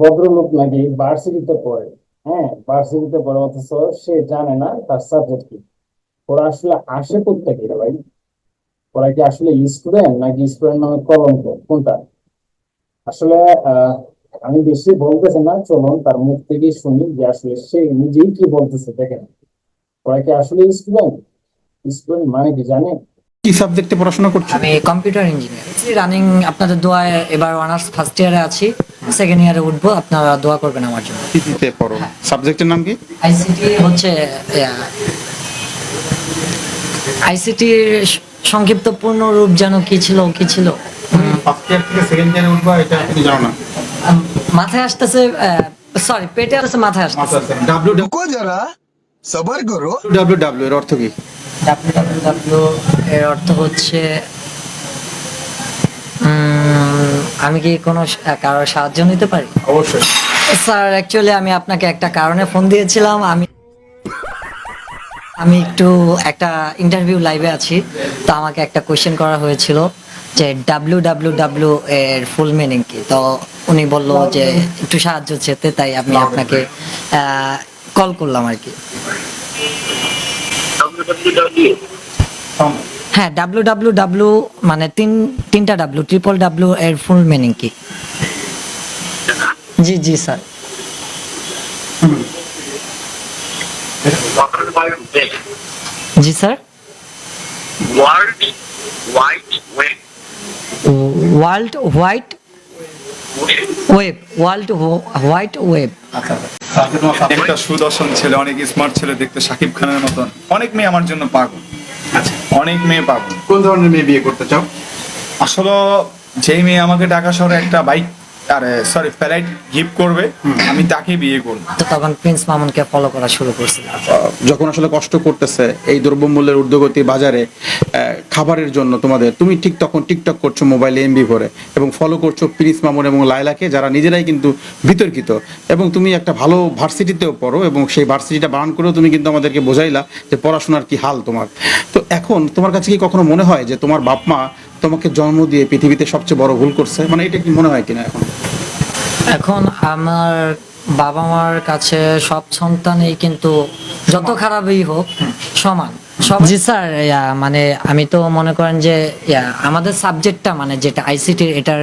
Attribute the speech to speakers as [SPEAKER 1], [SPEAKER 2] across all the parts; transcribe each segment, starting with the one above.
[SPEAKER 1] ভদ্রলোক নাকি ভার্সিটিতে পড়ে। হ্যাঁ, ভার্সিটিতে পড়ে, অথচ সে জানে না তার সাবজেক্ট কি। ওরা আসলে আসে কোত্থেকে রে ভাই? ওরা কি আসলে স্টুডেন্ট নাকি স্টুডেন্ট নামে কলঙ্ক, কোনটা? আসলে আহ আমি বেশি বলতেছি না, চলুন তার মুখ থেকেই শুনি যে আসলে সে নিজেই কি বলতেছে। দেখেন, ওরা কি আসলে স্টুডেন্ট? স্টুডেন্ট মানে কি জানে?
[SPEAKER 2] কি সাবজেক্টে পড়াশোনা করছো?
[SPEAKER 3] আমি কম্পিউটার ইঞ্জিনিয়ার রানিং। আপনাদের দোয়ায় এবার অনার্স ফার্স্ট ইয়ারে আছি, সেকেন্ড ইয়ারে উঠবো। আপনারা দোয়া করবেন আমার জন্য।
[SPEAKER 2] টিটিতে পড়ো। সাবজেক্টের নাম কি?
[SPEAKER 3] আইসিটি হচ্ছে আইসিটির সংক্ষিপ্ত পূর্ণ রূপ যেন কি ছিল
[SPEAKER 2] ফার্স্ট ইয়ার থেকে সেকেন্ড ইয়ারে উঠবা, এটা তুমি জানো না?
[SPEAKER 3] মাথায় আসতেছে, সরি পেটে আসতেছে, মাথায় আসতেছে।
[SPEAKER 2] ডাব্লিউ
[SPEAKER 4] रुको जरा सबर करो।
[SPEAKER 2] ডাব্লিউ ডাব্লিউ এর অর্থ কি?
[SPEAKER 3] ডাব্লিউ এর অর্থ হচ্ছে আমি কি কোনো কারোর সাহায্য নিতে পারি?
[SPEAKER 2] অবশ্যই।
[SPEAKER 3] স্যার, অ্যাকচুয়ালি আমি আপনাকে একটা কারণে ফোন দিয়েছিলাম। আমি আমি একটু একটা ইন্টারভিউ লাইভে আছি, তো আমাকে একটা কোয়েশ্চেন করা হয়েছিল যে ডাব্লিউ এর ফুল মিনিং কি। তো উনি বলল যে একটু সাহায্য চেতে, তাই আমি আপনাকে কল করলাম আর কি। হ্যাঁ, ডাব্লিউ মানে তিনটা ডাব্লিউ এর ফুল মিনিং কি? জি জি স্যার। জি sir.
[SPEAKER 5] World wide web.
[SPEAKER 3] World white web. World white web.
[SPEAKER 6] একটা সুদর্শন ছেলে, অনেক স্মার্ট ছেলে, দেখতে শাকিব খানের মতন। অনেক মেয়ে আমার জন্য পাগল, অনেক মেয়ে পাগল।
[SPEAKER 2] কোন ধরনের মেয়ে বিয়ে করতে চাও?
[SPEAKER 6] আসলে যেই মেয়ে আমাকে ঢাকা শহরে একটা বাইক, আরে সরি, ফ্লাইট গিফট করবে, আমি তাকে বিয়ে করবো।
[SPEAKER 3] তো তখন প্রিন্স মামুনকে ফলো করা শুরু করছিলাম।
[SPEAKER 2] যখন আসলে কষ্ট করতেছে এই দ্রব্যমূল্যের ঊর্ধ্বগতি বাজারে, খাবারের জন্য তুমি ঠিক তখন টিকটক করছো মোবাইলে এমবি ভরে, এবং ফলো করছো প্রিন্স মামুন এবং লায়লাকে, যারা নিজেরাই কিন্তু বিতর্কিত। এবং তুমি একটা ভালো ভার্সিটিতেও পড়ো, এবং সেই ভার্সিটিটা বানান করেও তুমি কিন্তু আমাদেরকে বোঝাইলা যে পড়াশোনার কি হাল তোমার। তো এখন তোমার কাছে কি কখনো মনে হয় যে তোমার বাপ মা তোমাকে জন্ম দিয়ে পৃথিবীতে সবচেয়ে বড় ভুল করছে? মানে এটা কি মনে হয় কিনা এখন?
[SPEAKER 3] এখন আমার বাবা মার কাছে সব সন্তানই কিন্তু যত খারাপই হোক সমান। জি স্যার, মানে আমি তো মনে করেন যে আমাদের সাবজেক্টটা মানে যেটা আইসিটি, এটার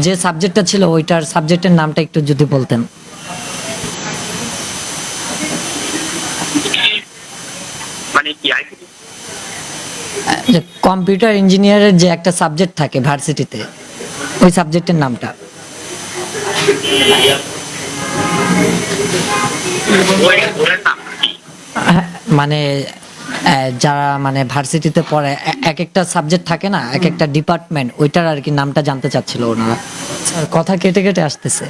[SPEAKER 3] যে সাবজেক্টটা ছিল ওইটার সাবজেক্টের নামটা একটু যদি বলতেন।
[SPEAKER 5] মানে কি আইসিটি?
[SPEAKER 3] যে কম্পিউটার ইঞ্জিনিয়ারের যে একটা সাবজেক্ট থাকে ভার্সিটিতে, ওই সাবজেক্টের নামটা।
[SPEAKER 5] ওর নাম কি?
[SPEAKER 3] মানে যারা মানে ভার্সিটিতে পড়ে এক একটা সাবজেক্ট থাকে না, এক একটা ডিপার্টমেন্ট, ওইটার আর কি নামটা জানতে চাচ্ছিল ওনারা। স্যার, কথা কেটে কেটে আসতেছে।